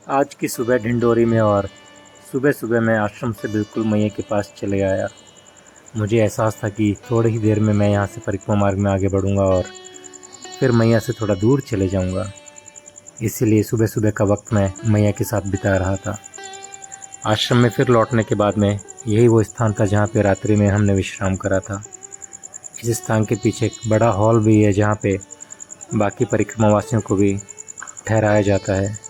आज की सुबह ढिंडोरी में और सुबह सुबह मैं आश्रम से बिल्कुल मैया के पास चले आया। मुझे एहसास था कि थोड़ी ही देर में मैं यहाँ से परिक्रमा मार्ग में आगे बढ़ूँगा और फिर मैया से थोड़ा दूर चले जाऊँगा। इसीलिए सुबह सुबह का वक्त मैं मैया के साथ बिता रहा था। आश्रम में फिर लौटने के बाद में यही वो स्थान था जहाँ पे रात्रि में हमने विश्राम करा था। इस स्थान के पीछे एक बड़ा हॉल भी है जहाँ पे बाकी परिक्रमा वासियों को भी ठहराया जाता है।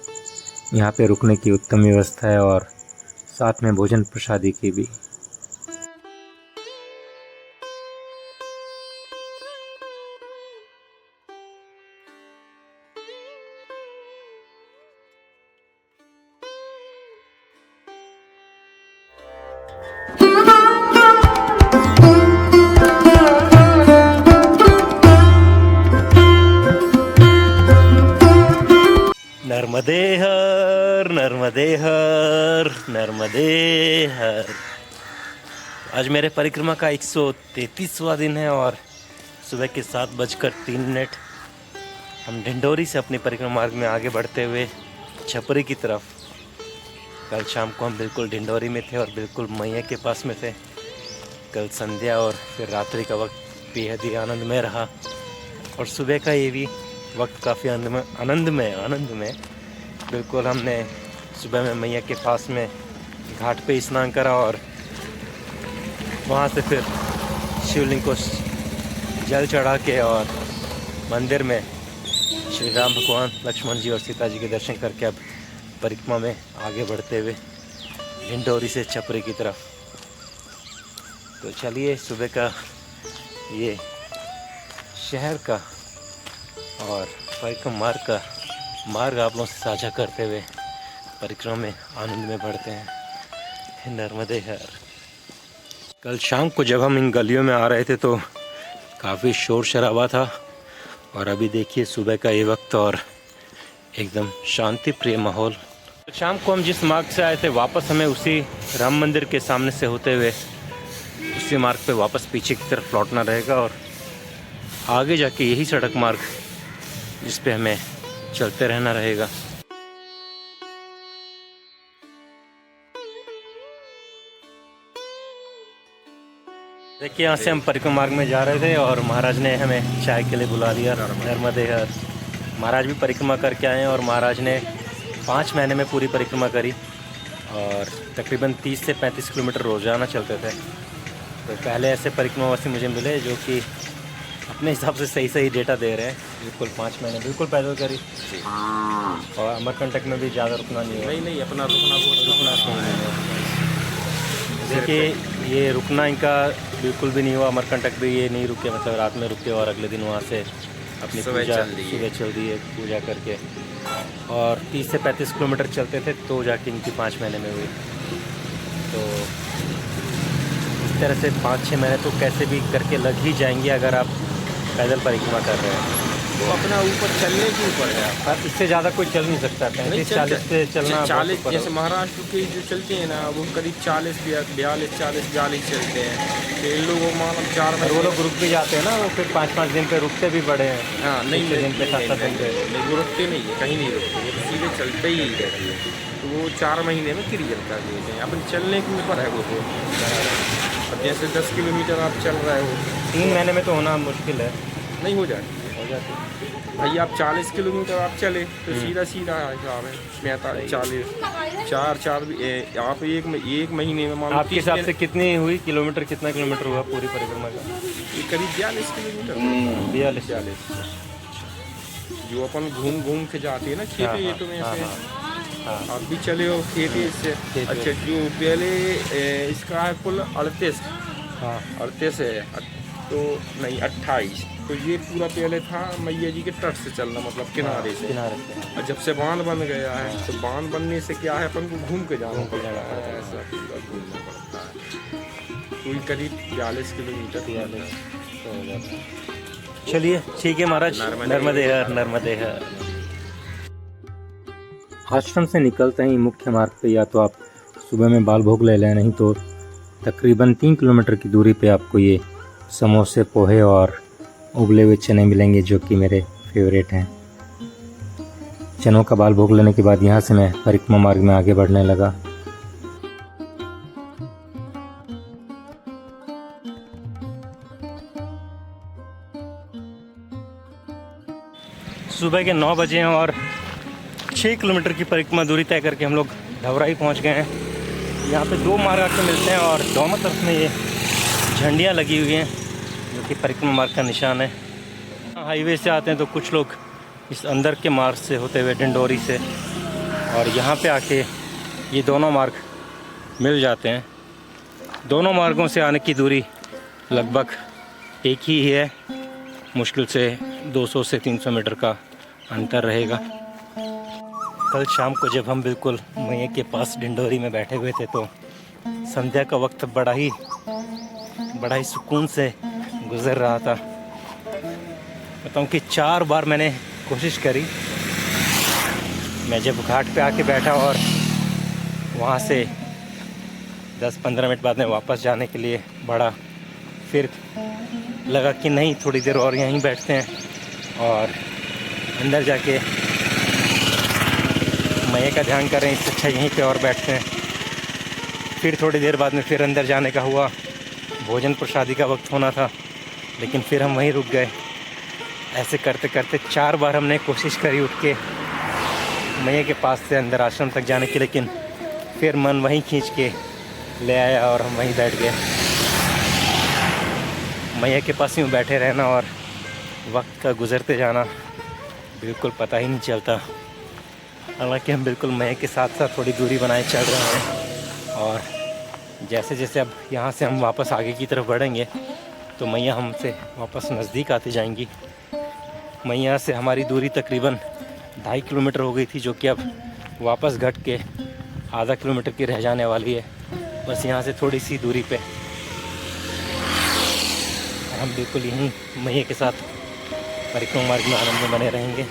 यहाँ पे रुकने की उत्तम व्यवस्था है और साथ में भोजन प्रसादी की भी। नर्मदे हर नर्मदे हर नर्मदे हर। आज मेरे परिक्रमा का 133वां दिन है और सुबह के 7:03 हम ढिंडोरी से अपनी परिक्रमा मार्ग में आगे बढ़ते हुए छपरी की तरफ। कल शाम को हम बिल्कुल ढिंडोरी में थे और बिल्कुल मैया के पास में थे। कल संध्या और फिर रात्रि का वक्त बेहद ही आनंदमय रहा और सुबह का ये भी वक्त काफ़ी आनंदमय। बिल्कुल हमने सुबह में मैया के पास में घाट पे स्नान करा और वहाँ से फिर शिवलिंग को जल चढ़ा के और मंदिर में श्री राम भगवान, लक्ष्मण जी और सीता जी के दर्शन करके अब परिक्रमा में आगे बढ़ते हुए ढिंडोरी से छपरी की तरफ। तो चलिए सुबह का ये शहर का और परिक्रमा मार्ग आप लोगों से साझा करते हुए परिक्रमा में आनंद में बढ़ते हैं। नर्मदे हर। कल शाम को जब हम इन गलियों में आ रहे थे तो काफ़ी शोर शराबा था और अभी देखिए सुबह का ये वक्त और एकदम शांति प्रिय माहौल। शाम को हम जिस मार्ग से आए थे वापस हमें उसी राम मंदिर के सामने से होते हुए उसी मार्ग पे वापस पीछे की तरफ लौटना रहेगा और आगे जाके यही सड़क मार्ग जिस पे हमें चलते रहना रहेगा। देखिए यहाँ से हम परिक्रमा मार्ग में जा रहे थे और महाराज ने हमें चाय के लिए बुला लिया। नर्मदे हर। महाराज भी परिक्रमा करके आए हैं और महाराज ने 5 महीने में पूरी परिक्रमा करी और तकरीबन 30 से 35 किलोमीटर रोज़ाना चलते थे। तो पहले ऐसे परिक्रमावासी मुझे मिले जो कि अपने हिसाब से सही डेटा दे रहे हैं। बिल्कुल 5 महीने बिल्कुल पैदल करी और अमरकंटक में भी ज़्यादा रुकना नहीं है। नहीं अपना रुकना देखिए ये रुकना इनका बिल्कुल भी नहीं हुआ। अमरकंटक भी ये नहीं रुके, मतलब रात में रुके और अगले दिन वहाँ से अपनी सुबह चल दी है पूजा करके और 30 से 35 किलोमीटर चलते थे तो जाके इनकी 5 महीने में हुई। तो इस तरह से 5-6 महीने तो कैसे भी करके लग ही जाएंगे अगर आप पैदल परिक्रमा कर रहे हैं। तो अपना ऊपर चलने के ऊपर है आप। इससे ज़्यादा कोई चल नहीं सकता। 35-40 से चलना 40 जैसे महाराष्ट्र के जो चलते हैं ना वो करीब 40-42 चलते हैं। तो इन लोगों मालूम 4 महीने वो लोग रुक भी जाते हैं ना, वो फिर 5-5 दिन पे रुकते भी बड़े हैं। हाँ नहीं दिन पे 7-7 दिन पे वो रुकते नहीं है, कहीं नहीं रुकते, वो सीधे चलते ही रहते हैं। तो वो 4 महीने में क्लियर कर देते हैं। अपन चलने के ऊपर है वो तो। अब जैसे 10 किलोमीटर आप चल रहे हो 3 महीने में तो होना मुश्किल है। नहीं हो जाती भाई। आप 40 किलोमीटर आप चले तो सीधा हिसाब है 45-40 आप एक महीने में मान लो। आपके हिसाब से कितनी हुई किलोमीटर, कितना किलोमीटर हुआ पूरी परिक्रमा का? ये करीब 42 किलोमीटर। 42 जो अपन घूम के जाते हैं ना खेती ये तो में से आप भी चले हो खेती इससे। अच्छा जो पहले इसका है कुल 38 है तो नहीं 28। तो ये पूरा पहले था मैया जी के तट से चलना, मतलब किनारे से। और जब से बांध बन गया है तो बांध बनने से क्या है अपन को घूम के जाना पड़ता है, ऐसा पूरा घूमना पड़ता है। कोई करीब 42 किलोमीटर तो हो जाता है। चलिए ठीक है महाराज। नर्मदे हर। आश्रम से निकलते ही मुख्य मार्ग पे या तो आप सुबह में बाल भोग ले लें, नहीं तो तकरीबन 3 किलोमीटर की दूरी पे आपको ये समोसे, पोहे और उबले हुए चने मिलेंगे जो कि मेरे फेवरेट हैं। चनों का बाल भोग लेने के बाद यहाँ से मैं परिक्रमा मार्ग में आगे बढ़ने लगा। सुबह के 9 बजे हैं और 6 किलोमीटर की परिक्रमा दूरी तय करके हम लोग ढवराई पहुँच गए हैं। यहाँ पे 2 मार्ग आके मिलते हैं और दोनों तरफ में ये झंडियाँ लगी हुई हैं जो कि परिक्रमा मार्ग का निशान है। हाईवे से आते हैं तो कुछ लोग इस अंदर के मार्ग से होते हुए डिंडोरी से और यहाँ पे आके ये दोनों मार्ग मिल जाते हैं। दोनों मार्गों से आने की दूरी लगभग एक ही है, मुश्किल से 200 से 300 मीटर का अंतर रहेगा। कल शाम को जब हम बिल्कुल मैया के पास डिंडोरी में बैठे हुए थे तो संध्या का वक्त बड़ा ही सुकून से गुजर रहा था। बताऊँ कि 4 बार मैंने कोशिश करी। मैं जब घाट पे आके बैठा और वहाँ से 10-15 मिनट बाद में वापस जाने के लिए बढ़ा, फिर लगा कि नहीं, थोड़ी देर और यहीं बैठते हैं और अंदर जाके मैया का ध्यान करें, इससे अच्छा यहीं पे और बैठते हैं। फिर थोड़ी देर बाद में फिर अंदर जाने का हुआ, भोजन प्रसादी का वक्त होना था, लेकिन फिर हम वहीं रुक गए। ऐसे करते करते 4 बार हमने कोशिश करी उठ के मैया के पास से अंदर आश्रम तक जाने की, लेकिन फिर मन वहीं खींच के ले आया और हम वहीं बैठ गए। मैया के पास यूँ बैठे रहना और वक्त का गुज़रते जाना बिल्कुल पता ही नहीं चलता। हालांकि हम बिल्कुल मैया के साथ साथ थोड़ी दूरी बनाए चल रहे हैं और जैसे जैसे अब यहाँ से हम वापस आगे की तरफ बढ़ेंगे तो मैया हमसे वापस नज़दीक आती जाएंगी। मैया से हमारी दूरी तकरीबन 2.5 किलोमीटर हो गई थी, जो कि अब वापस घट के आधा किलोमीटर की रह जाने वाली है। बस यहाँ से थोड़ी सी दूरी पे हम बिल्कुल यहीं मैया के साथ परिक्रमा मार्ग में आनंद में बने रहेंगे।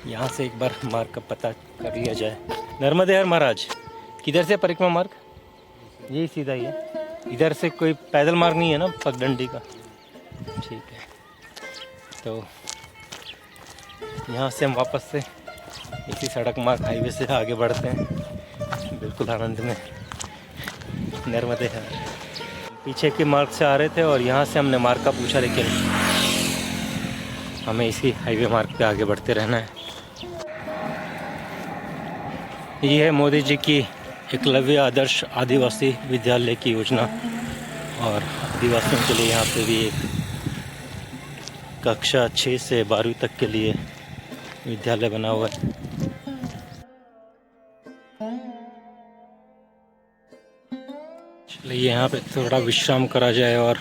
यहाँ से एक बार मार्ग का पता कर लिया जाए। नर्मदे हर महाराज, किधर से परिक्रमा मार्ग? यही सीधा ही है, इधर से कोई पैदल मार्ग नहीं है ना पगडंडी का? ठीक है, तो यहाँ से हम वापस से इसी सड़क मार्ग हाईवे से आगे बढ़ते हैं बिल्कुल आनंद में। नर्मदे हर। पीछे के मार्ग से आ रहे थे और यहाँ से हमने मार्ग का पूछा, लेकिन हमें इसी हाईवे मार्ग पे आगे बढ़ते रहना है। ये है मोदी जी की एकलव्य आदर्श आदिवासी विद्यालय की योजना और आदिवासियों के लिए यहाँ पे भी एक कक्षा 6 से 12वीं तक के लिए विद्यालय बना हुआ है। चलिए यहाँ पे थोड़ा विश्राम करा जाए और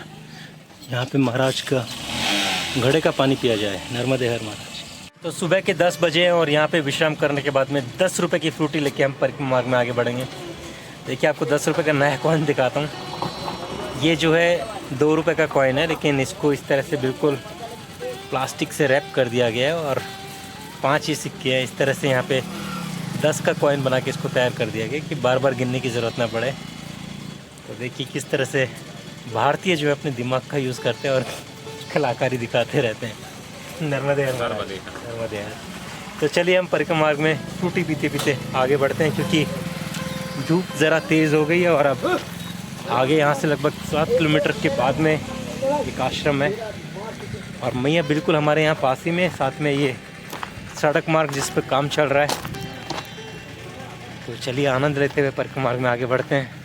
यहाँ पे महाराज का घड़े का पानी पिया जाए। नर्मदे हर महाराज। तो सुबह के 10 बजे हैं और यहाँ पे विश्राम करने के बाद में 10 रुपये की फ्रूटी लेके हम परिक्रमा मार्ग में आगे बढ़ेंगे। देखिए आपको 10 रुपये का नया कॉइन दिखाता हूँ। ये जो है 2 रुपये का कॉइन है, लेकिन इसको इस तरह से बिल्कुल प्लास्टिक से रैप कर दिया गया है और 5 ही सिक्के हैं। इस तरह से यहाँ पे 10 का कॉइन बना के इसको तैयार कर दिया गया कि बार बार गिनने की ज़रूरत ना पड़े। तो देखिए किस तरह से भारतीय जो है अपने दिमाग का यूज़ करते हैं और कलाकारी दिखाते रहते हैं। नर्मदे हर नर्मदे हर। तो चलिए हम परिक्रमा मार्ग में फ्रूटी पीते पीते आगे बढ़ते हैं, क्योंकि धूप ज़रा तेज़ हो गई है और अब आगे यहाँ से लगभग 7 किलोमीटर के बाद में एक आश्रम है और मैया बिल्कुल हमारे यहाँ पास ही में, साथ में ये सड़क मार्ग जिस पर काम चल रहा है। तो चलिए आनंद लेते हुए परिक्रमा मार्ग में आगे बढ़ते हैं।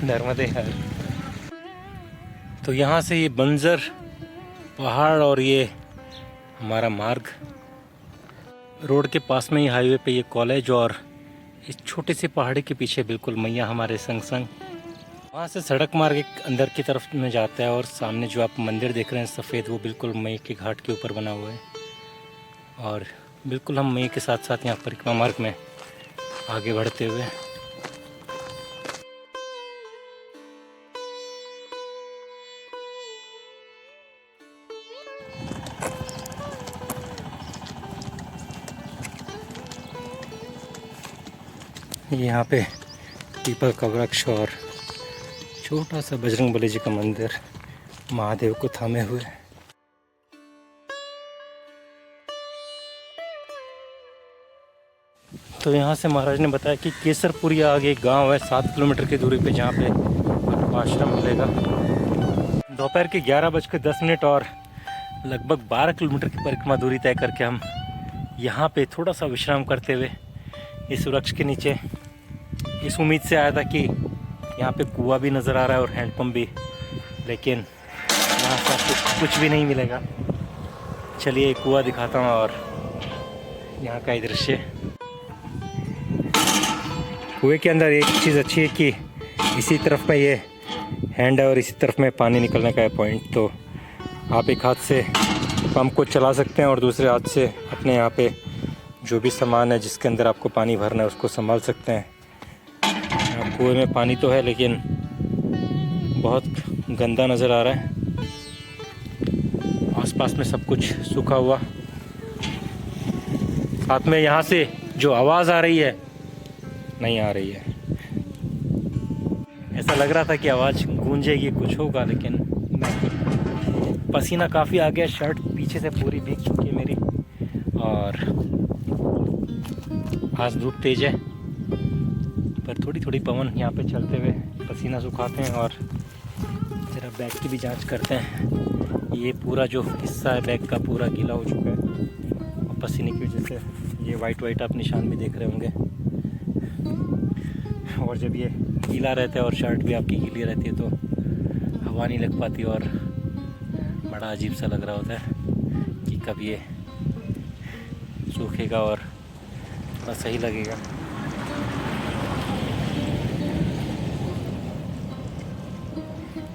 नर्मदे हर। तो यहाँ से ये बंजर पहाड़ और ये हमारा मार्ग, रोड के पास में ही हाईवे पे ये कॉलेज और इस छोटे से पहाड़ी के पीछे बिल्कुल मैया हमारे संग संग। वहाँ से सड़क मार्ग एक अंदर की तरफ में जाता है और सामने जो आप मंदिर देख रहे हैं सफ़ेद, वो बिल्कुल मैया के घाट के ऊपर बना हुआ है और बिल्कुल हम मैया के साथ साथ यहाँ परिक्रमा मार्ग में आगे बढ़ते हुए। यहाँ पे पीपल का वृक्ष और छोटा सा बजरंगबली जी का मंदिर महादेव को थामे हुए। तो यहाँ से महाराज ने बताया कि केसरपुरी आगे एक गांव है 7 किलोमीटर की दूरी पे, जहाँ पे आपको आश्रम मिलेगा। दोपहर के 11:10 और लगभग 12 किलोमीटर की परिक्रमा दूरी तय करके हम यहाँ पे थोड़ा सा विश्राम करते हुए इस वृक्ष के नीचे इस उम्मीद से आया था कि यहाँ पे कुआं भी नज़र आ रहा है और हैंडपम्प भी, लेकिन यहाँ से आपको कुछ भी नहीं मिलेगा। चलिए एक कुआं दिखाता हूँ और यहाँ का ही दृश्य। कुएं के अंदर एक चीज़ अच्छी है कि इसी तरफ में ये हैंड है और इसी तरफ में पानी निकलने का है पॉइंट, तो आप एक हाथ से पंप को चला सकते हैं और दूसरे हाथ से अपने यहाँ पे जो भी सामान है जिसके अंदर आपको पानी भरना है उसको संभाल सकते हैं। कुएं में पानी तो है लेकिन बहुत गंदा नज़र आ रहा है। आसपास में सब कुछ सूखा हुआ, साथ में यहाँ से जो आवाज़ आ रही है नहीं आ रही है। ऐसा लग रहा था कि आवाज़ गूंजेगी, कुछ होगा, लेकिन नहीं। पसीना काफ़ी आ गया, शर्ट पीछे से पूरी भीग चुकी है मेरी, और आज धूप तेज है पर थोड़ी थोड़ी पवन यहाँ पे चलते हुए पसीना सुखाते हैं। और ज़रा बैग की भी जांच करते हैं। ये पूरा जो हिस्सा है बैग का पूरा गीला हो चुका है और पसीने की वजह से ये वाइट आप निशान भी देख रहे होंगे। और जब ये गीला रहता है और शर्ट भी आपकी गीली रहती है तो हवा नहीं लग पाती और बड़ा अजीब सा लग रहा होता है कि कब ये सूखेगा और थोड़ा सही लगेगा।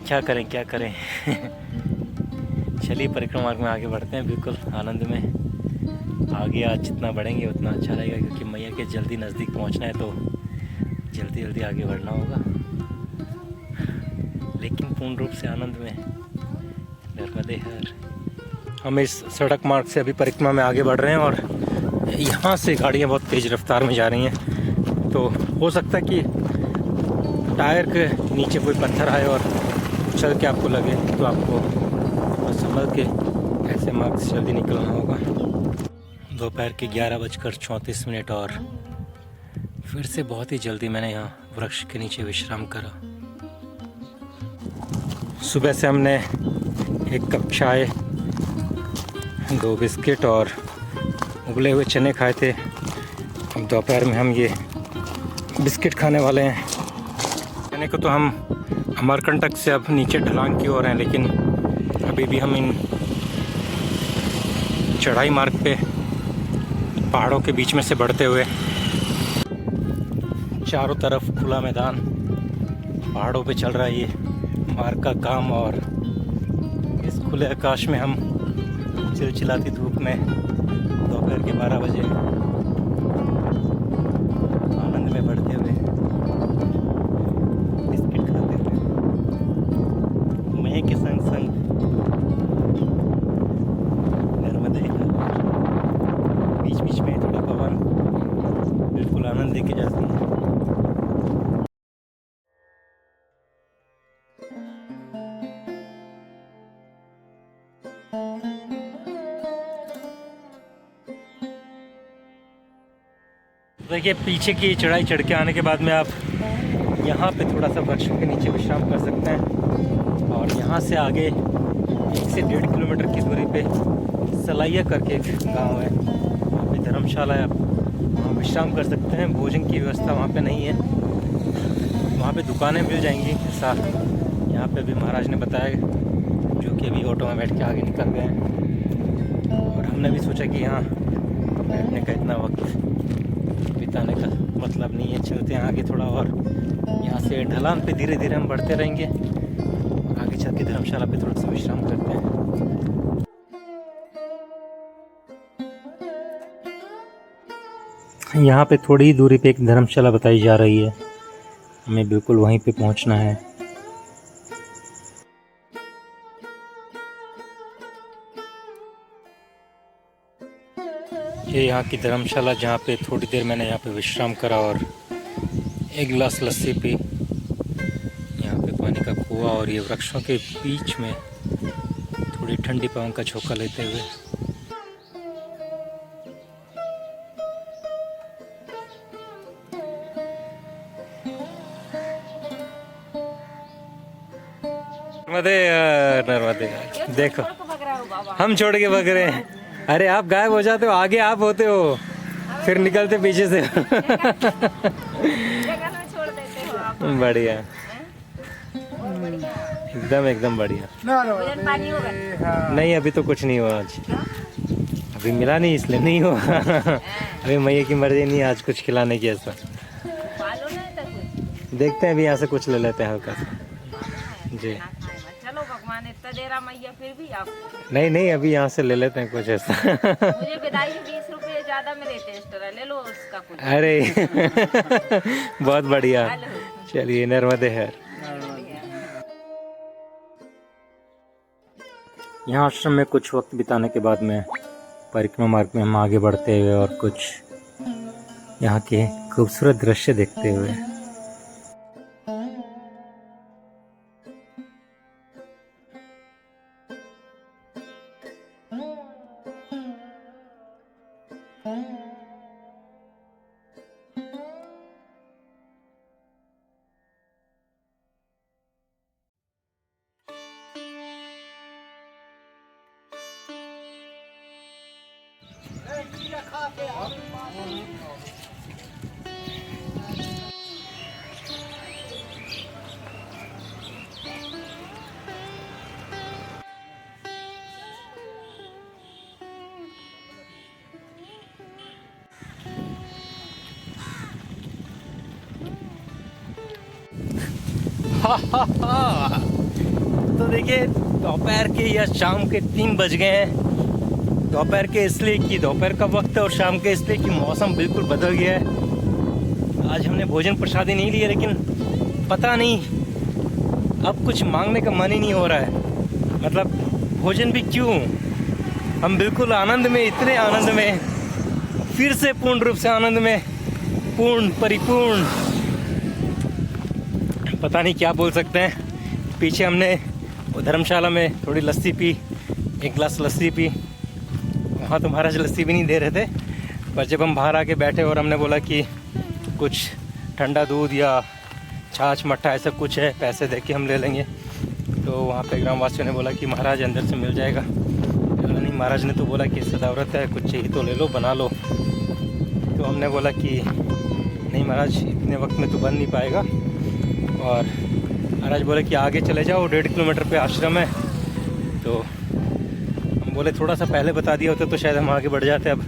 क्या करें चलिए परिक्रमा में आगे बढ़ते हैं, बिल्कुल आनंद में। आगे आज जितना बढ़ेंगे उतना अच्छा रहेगा, क्योंकि मैया के जल्दी नज़दीक पहुंचना है तो जल्दी आगे बढ़ना होगा, लेकिन पूर्ण रूप से आनंद में। नर्मदे हर। हम इस सड़क मार्ग से अभी परिक्रमा में आगे बढ़ रहे हैं और यहाँ से गाड़ियाँ बहुत तेज़ रफ्तार में जा रही हैं, तो हो सकता है कि टायर के नीचे कोई पत्थर आए और उछल के आपको लगे, तो आपको संभल के ऐसे मार्ग से जल्दी निकलना होगा। दोपहर के 11:34 और फिर से बहुत ही जल्दी मैंने यहाँ वृक्ष के नीचे विश्राम करा। सुबह से हमने 1 कप चाय, 2 बिस्किट और उबले हुए चने खाए थे। अब दोपहर में हम ये बिस्किट खाने वाले हैं। चने को तो हम अमरकंटक से अब नीचे ढलान की ओर हैं, लेकिन अभी भी हम इन चढ़ाई मार्ग पे पहाड़ों के बीच में से बढ़ते हुए, चारों तरफ खुला मैदान, पहाड़ों पे चल रहा है ये मार्ग का काम, और इस खुले आकाश में हम चिलचिलाती धूप में दोपहर के 12 बजे आनंद में बढ़ते हुए बिस्किट खाते हुए मैं के संग संग नर्मदे बीच में थोड़ी पवन बिल्कुल आनंद देके जाती है। देखिए पीछे की चढ़ाई चढ़ के आने के बाद में आप यहाँ पे थोड़ा सा वृक्षों के नीचे विश्राम कर सकते हैं, और यहाँ से आगे 1 से 1.5 किलोमीटर की दूरी पे सलाइया करके एक गांव है, वहाँ पे धर्मशाला है, आप वहाँ विश्राम कर सकते हैं। भोजन की व्यवस्था वहाँ पे नहीं है, वहाँ पे दुकानें मिल जाएंगी ऐसा यहाँ पे भी महाराज ने बताया, जो कि अभी ऑटो में बैठ के आगे निकल गए हैं। और हमने भी सोचा कि यहाँ बैठने का इतना वक्त बिताने का मतलब नहीं है, चलते हैं आगे थोड़ा, और यहाँ से ढलान पे धीरे धीरे हम बढ़ते रहेंगे और आगे चल के धर्मशाला पे थोड़ा सा विश्राम करते हैं। यहाँ पे थोड़ी ही दूरी पे एक धर्मशाला बताई जा रही है, हमें बिल्कुल वहीं पे पहुँचना है। ये यहाँ की धर्मशाला, जहाँ पे थोड़ी देर मैंने यहाँ पे विश्राम करा और 1 गिलास लस्सी पी। यहाँ पे पानी का कुआं और ये वृक्षों के बीच में थोड़ी ठंडी पवन का झोंका लेते हुए नर्मदे नर्मदे। देखो हम छोड़ के भाग रहे हैं। अरे आप गायब हो जाते हो, आगे आप होते हो, फिर निकलते पीछे से। बढ़िया, एकदम एकदम बढ़िया। नहीं अभी तो कुछ नहीं हुआ आज, अभी मिला नहीं इसलिए नहीं हुआ। अभी मैया की मर्जी नहीं आज कुछ खिलाने की ऐसा। देखते हैं अभी यहाँ से कुछ ले लेते हैं हल्का सा जी। चलो भगवान इतना देरा मैया फिर भी आप नहीं नहीं अभी यहाँ से ले लेते हैं कुछ ऐसा। मुझे विदाई में 20 रुपये ज्यादा मिले थे एक्स्ट्रा, ले लो उसका कुछ। अरे बहुत बढ़िया, चलिए नर्मदे हर। यहाँ आश्रम में कुछ वक्त बिताने के बाद में परिक्रमा मार्ग में हम आगे बढ़ते हुए और कुछ यहाँ के खूबसूरत दृश्य देखते हुए। तो देखिए दोपहर के या शाम के 3 बज गए हैं। दोपहर के इसलिए कि दोपहर का वक्त है और शाम के इसलिए कि मौसम बिल्कुल बदल गया है। आज हमने भोजन प्रसादी नहीं लिया, लेकिन पता नहीं अब कुछ मांगने का मन ही नहीं हो रहा है। मतलब भोजन भी क्यों, हम बिल्कुल आनंद में, इतने आनंद में, फिर से पूर्ण रूप से आनंद में, पूर्ण परिपूर्ण, पता नहीं क्या बोल सकते हैं। पीछे हमने वो धर्मशाला में थोड़ी लस्सी पी, 1 गिलास लस्सी पी। वहाँ तो महाराज लस्सी भी नहीं दे रहे थे, पर जब हम बाहर आके बैठे और हमने बोला कि कुछ ठंडा दूध या छाछ मट्ठा ऐसा कुछ है, पैसे दे के हम ले लेंगे, तो वहाँ पे ग्रामवासियों ने बोला कि महाराज अंदर से मिल जाएगा। नहीं, महाराज ने तो बोला कि सदाव्रत है, कुछ चाहिए तो ले लो, बना लो। तो हमने बोला कि नहीं महाराज इतने वक्त में तो बन नहीं पाएगा। और महाराज बोले कि आगे चले जाओ, 1.5 किलोमीटर पे आश्रम है। तो हम बोले थोड़ा सा पहले बता दिया होता तो शायद हम आगे बढ़ जाते। अब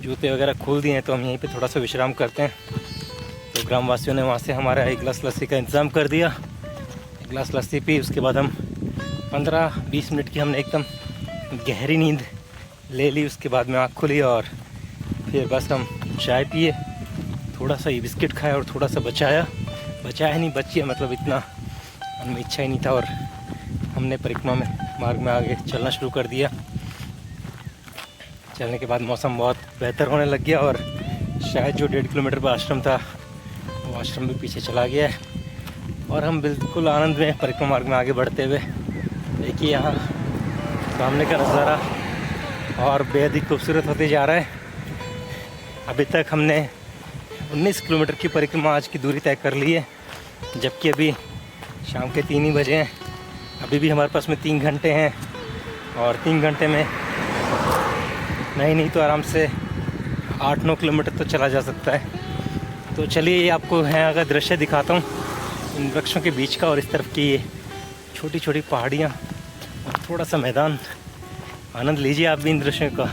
जूते वगैरह खोल दिए हैं तो हम यहीं पे थोड़ा सा विश्राम करते हैं। तो ग्रामवासियों ने वहाँ से हमारा 1 गिलास लस्सी का इंतज़ाम कर दिया। 1 गिलास लस्सी पी, उसके बाद हम 15-20 मिनट की हमने एकदम गहरी नींद ले ली। उसके बाद में आँख खुली और फिर बस हम चाय पिए, थोड़ा सा ये बिस्किट खाया और थोड़ा सा बचाया नहीं, बची है मतलब इतना हमें इच्छा ही नहीं था। और हमने परिक्रमा में मार्ग में आगे चलना शुरू कर दिया। चलने के बाद मौसम बहुत बेहतर होने लग गया और शायद जो 1.5 किलोमीटर पर आश्रम था वो आश्रम भी पीछे चला गया है। और हम बिल्कुल आनंद में परिक्रमा मार्ग में आगे बढ़ते हुए, देखिए यहाँ सामने का नज़ारा और बेहद ही खूबसूरत होते जा रहा है। अभी तक हमने 19 किलोमीटर की परिक्रमा आज की दूरी तय कर ली है, जबकि अभी शाम के 3 ही बजे हैं। अभी भी हमारे पास में 3 घंटे हैं और 3 घंटे में नहीं तो आराम से 8-9 किलोमीटर तो चला जा सकता है। तो चलिए आपको यहाँ का दृश्य दिखाता हूँ, इन वृक्षों के बीच का, और इस तरफ की ये छोटी छोटी पहाड़ियाँ और थोड़ा सा मैदान। आनंद लीजिए आप भी इन दृश्यों का।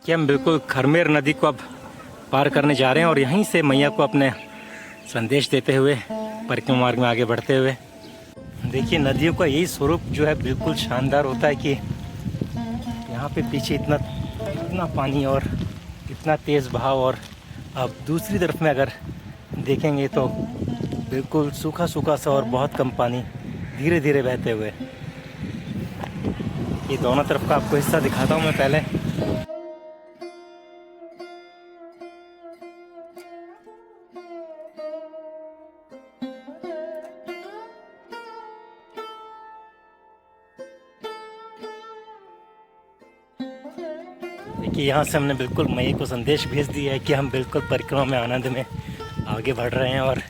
कि हम बिल्कुल खरमेर नदी को अब पार करने जा रहे हैं और यहीं से मैया को अपने संदेश देते हुए परिक्रमा मार्ग में आगे बढ़ते हुए। देखिए नदियों का यही स्वरूप जो है बिल्कुल शानदार होता है कि यहाँ पे पीछे इतना पानी और इतना तेज़ बहाव, और अब दूसरी तरफ में अगर देखेंगे तो बिल्कुल सूखा सूखा सा और बहुत कम पानी धीरे धीरे बहते हुए। ये दोनों तरफ का आपको हिस्सा दिखाता हूँ मैं पहले। देखिए यहाँ से हमने बिल्कुल मैया को संदेश भेज दिया है कि हम बिल्कुल परिक्रमा में आनंद में आगे बढ़ रहे हैं और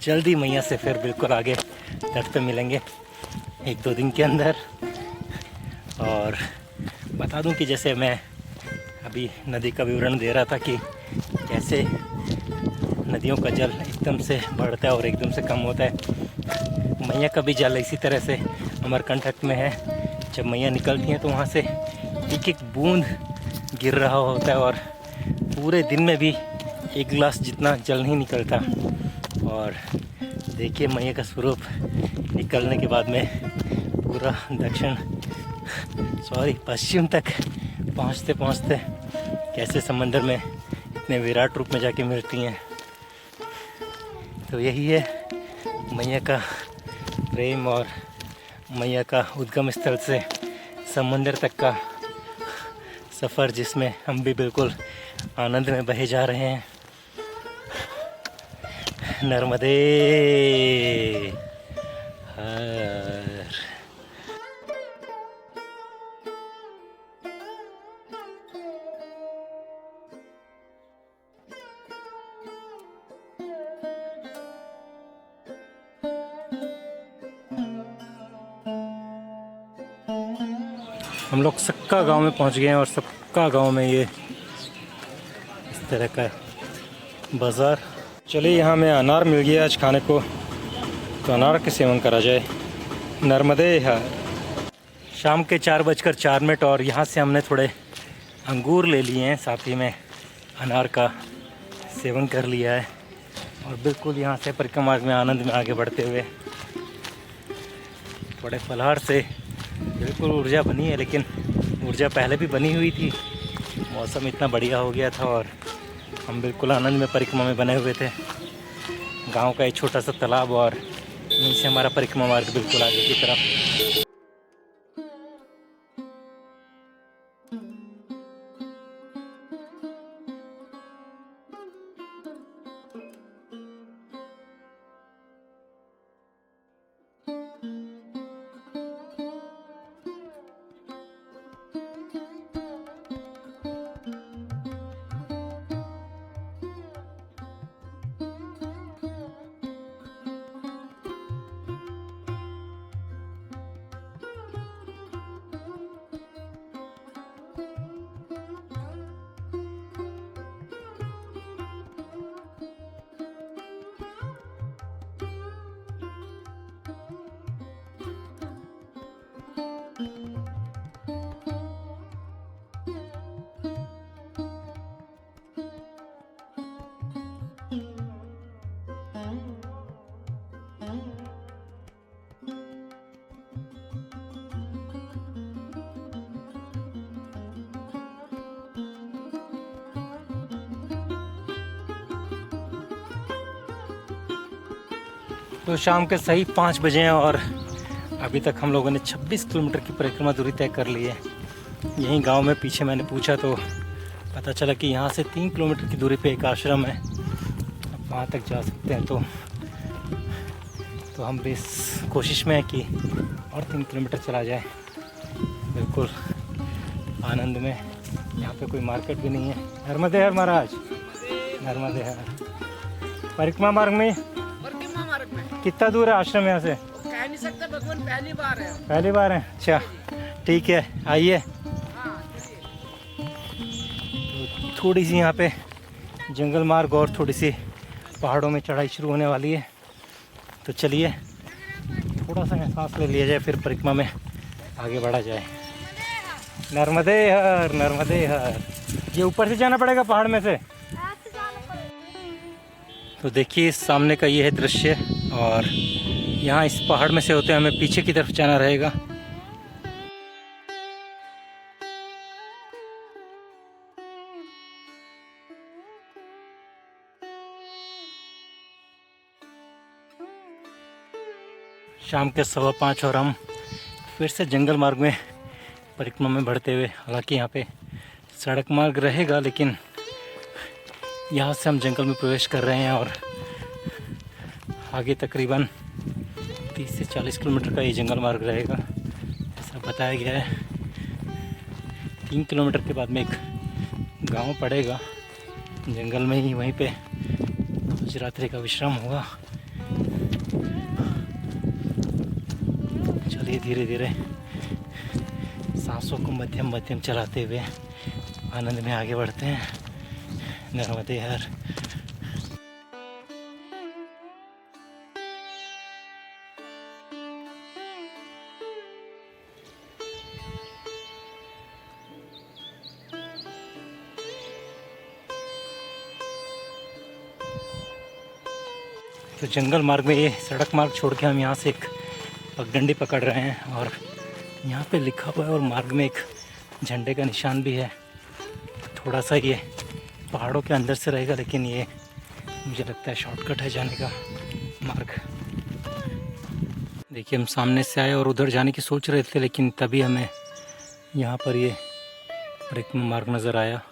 जल्दी मैया से फिर बिल्कुल आगे तट पे मिलेंगे 1-2 दिन के अंदर। और बता दूं कि जैसे मैं अभी नदी का विवरण दे रहा था कि कैसे नदियों का जल एकदम से बढ़ता है और एकदम से कम होता है, मैया का भी जल इसी तरह से अमरकंटक में है। जब मैया निकलती हैं तो वहाँ से एक एक बूंद गिर रहा होता है और पूरे दिन में भी 1 गिलास जितना जल नहीं निकलता। और देखिए मैया का स्वरूप निकलने के बाद में पूरा पश्चिम तक पहुँचते पहुँचते कैसे समंदर में इतने विराट रूप में जाके मिलती हैं। तो यही है मैया का प्रेम और मैया का उद्गम स्थल से समंदर तक का सफ़र, जिसमें हम भी बिल्कुल आनंद में बहे जा रहे हैं। नर्मदे हर। हम लोग सक्का गांव में पहुंच गए हैं और सक्का गांव में ये इस तरह का बाज़ार। चलिए यहाँ में अनार मिल गया आज खाने को, तो अनार के सेवन करा जाए। नर्मदे हर। शाम के 4:04 और यहाँ से हमने थोड़े अंगूर ले लिए हैं, साथ ही में अनार का सेवन कर लिया है और बिल्कुल यहाँ से परिक्रमा मार्ग में आनंद में आगे बढ़ते हुए थोड़े फलाहार से बिल्कुल ऊर्जा बनी है। लेकिन ऊर्जा पहले भी बनी हुई थी, मौसम इतना बढ़िया हो गया था और हम बिल्कुल आनंद में परिक्रमा में बने हुए थे। गांव का एक छोटा सा तालाब और यहीं से हमारा परिक्रमा मार्ग बिल्कुल आगे की तरफ। तो शाम के सही 5 बजे हैं और अभी तक हम लोगों ने 26 किलोमीटर की परिक्रमा दूरी तय कर ली है। यहीं गांव में पीछे मैंने पूछा तो पता चला कि यहाँ से 3 किलोमीटर की दूरी पे एक आश्रम है, वहाँ तक जा सकते हैं। तो हम भी इस कोशिश में हैं कि और 3 किलोमीटर चला जाए बिल्कुल आनंद में। यहाँ पे कोई मार्केट भी नहीं है। नर्मदे हर महाराज, नर्मदे हर। परिक्रमा मार्ग में कितना दूर है आश्रम यहाँ से? कह नहीं सकते, भगवान पहली बार है। पहली बार है? अच्छा ठीक है, आइए। तो थोड़ी सी यहाँ पे जंगल मार्ग और थोड़ी सी पहाड़ों में चढ़ाई शुरू होने वाली है, तो चलिए थोड़ा सा सांस ले लिया जाए, फिर परिक्रमा में आगे बढ़ा जाए। नर्मदे हर, नर्मदे हर। ये ऊपर से जाना पड़ेगा पहाड़ में से। तो देखिए सामने का ये है दृश्य और यहाँ इस पहाड़ में से होते हमें पीछे की तरफ जाना रहेगा। शाम के 5:15 और हम फिर से जंगल मार्ग में परिक्रमा में बढ़ते हुए, हालांकि यहाँ पे सड़क मार्ग रहेगा लेकिन यहाँ से हम जंगल में प्रवेश कर रहे हैं और आगे तकरीबन 30 से 40 किलोमीटर का ये जंगल मार्ग रहेगा, ऐसा बताया गया है। 3 किलोमीटर के बाद में एक गांव पड़ेगा, जंगल में ही, वहीं पे आज रात्रि का विश्राम होगा। चलिए धीरे धीरे सांसों को मध्यम मध्यम चलाते हुए आनंद में आगे बढ़ते हैं। नर्मदे हर। तो जंगल मार्ग में, ये सड़क मार्ग छोड़ के हम यहाँ से एक पगडंडी पकड़ रहे हैं और यहाँ पे लिखा हुआ है और मार्ग में एक झंडे का निशान भी है। थोड़ा सा ये पहाड़ों के अंदर से रहेगा, लेकिन ये मुझे लगता है शॉर्टकट है जाने का मार्ग। देखिए हम सामने से आए और उधर जाने की सोच रहे थे, लेकिन तभी हमें यहाँ पर ये परिक्रमा मार्ग नज़र आया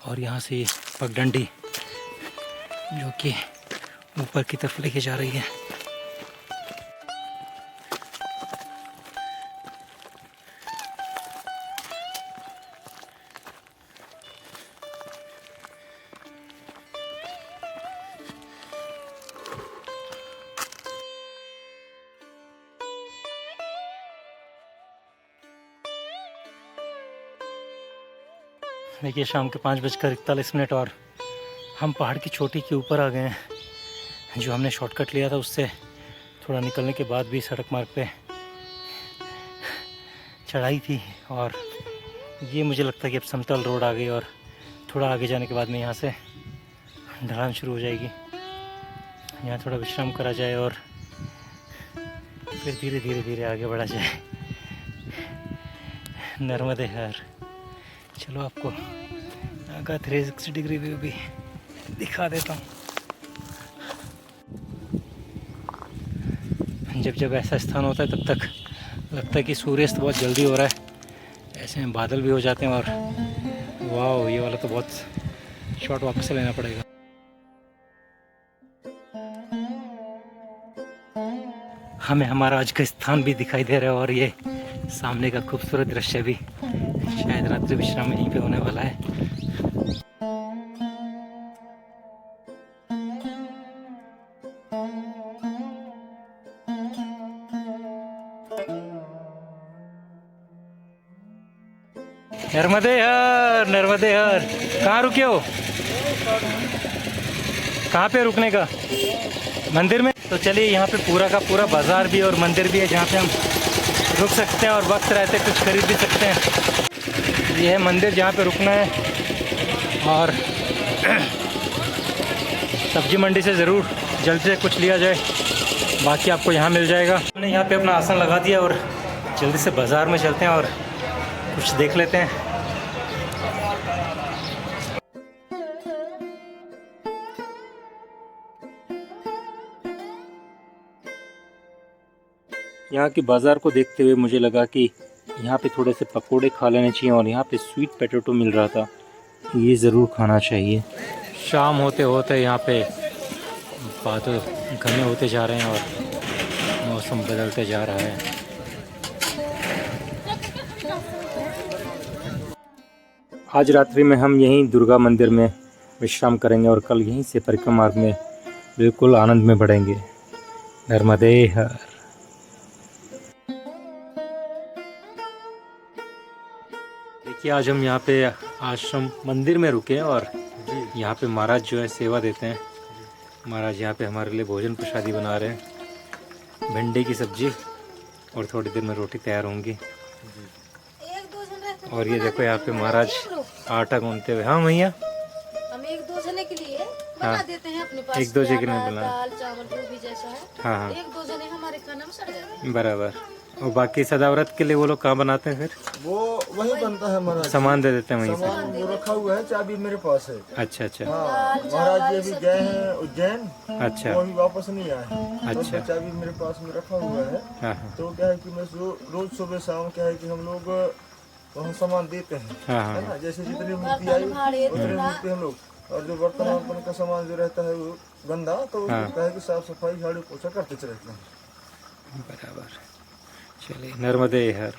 और यहाँ से ये पगडंडी जो कि ऊपर की तरफ लेके जा रही है। देखिए शाम के 5:41 और हम पहाड़ की चोटी के ऊपर आ गए हैं। जो हमने शॉर्टकट लिया था उससे थोड़ा निकलने के बाद भी सड़क मार्ग पे चढ़ाई थी और ये मुझे लगता है कि अब समतल रोड आ गई और थोड़ा आगे जाने के बाद में यहाँ से ढलान शुरू हो जाएगी। यहाँ थोड़ा विश्राम करा जाए और फिर धीरे धीरे धीरे आगे बढ़ा जाए। नर्मदे हर। चलो आपको आगा 360 डिग्री व्यू भी दिखा देता हूँ। जब जब ऐसा स्थान होता है तब तक लगता है कि सूर्यास्त बहुत जल्दी हो रहा है। ऐसे में बादल भी हो जाते हैं और वाह, ये वाला तो बहुत शॉट वापस से लेना पड़ेगा। हमें हमारा आज का स्थान भी दिखाई दे रहा है और ये सामने का खूबसूरत दृश्य भी। शायद रात्रि विश्राम यहीं पे होने वाला है। नर्मदे हर, नर्मदे हर। कहाँ रुके हो? कहाँ पे रुकने का? मंदिर में। तो चलिए यहाँ पे पूरा का पूरा बाजार भी और मंदिर भी है जहाँ पे हम रुक सकते हैं और वक्त रहते कुछ खरीद भी सकते हैं। ये है मंदिर जहाँ पे रुकना है और सब्जी मंडी से ज़रूर जल्दी से कुछ लिया जाए, बाकी आपको यहाँ मिल जाएगा। हमने यहाँ पे अपना आसन लगा दिया और जल्दी से बाज़ार में चलते हैं और कुछ देख लेते हैं। यहाँ की बाज़ार को देखते हुए मुझे लगा कि यहाँ पे थोड़े से पकोड़े खा लेने चाहिए और यहाँ पे स्वीट पोटैटो मिल रहा था, ये ज़रूर खाना चाहिए। शाम होते होते यहाँ पे बादल घने होते जा रहे हैं और मौसम बदलते जा रहा है। आज रात्रि में हम यहीं दुर्गा मंदिर में विश्राम करेंगे और कल यहीं से परिक्रमा मार्ग में बिल्कुल आनंद में बढ़ेंगे। नर्मदे हर। देखिए आज हम यहाँ पे आश्रम मंदिर में रुके हैं और यहाँ पे महाराज जो है सेवा देते हैं। महाराज यहाँ पे हमारे लिए भोजन प्रसादी बना रहे हैं। भिंडी की सब्जी और थोड़ी देर में रोटी तैयार होंगी। और ये देखो यहाँ पे महाराज आटा गूंथते हुए। हाँ भैया, हम 1-2 जने के लिए हाँ, बना देते हैं अपने पास। 1-2 जने के लिए बना, दाल चावल जो भी जैसा है। हाँ हाँ 1-2 जने हमारे खाना में सड़ जाते हैं। बराबर। और बाकी सदाव्रत के लिए वो लोग कहाँ बनाते हैं फिर? वो वही बनता है महाराज। सामान दे देते हैं वहीं से। सामान वो रखा हुआ है, चाबी मेरे पास है। अच्छा अच्छा हाँ, महाराज जी अभी गए हैं उज्जैन, अच्छा वो अभी वापस नहीं आए हैं। अच्छा। तो चाबी मेरे पास में रखा हुआ है। हाँ हाँ तो क्या है कि मैं रोज सुबह शाम क्या है कि हम लोग वहाँ सामान देते हैं, हाँ है हाँ ना। जैसे जितनी मूर्ति आई उतनी मूर्ति हम लोग, और जो बर्तन वर्तन का सामान जो रहता है वो गंदा, तो हाँ। क्या है कि साफ सफाई झाड़ू पोछा करते चलते हैं। बराबर। चलिए नर्मदे हर।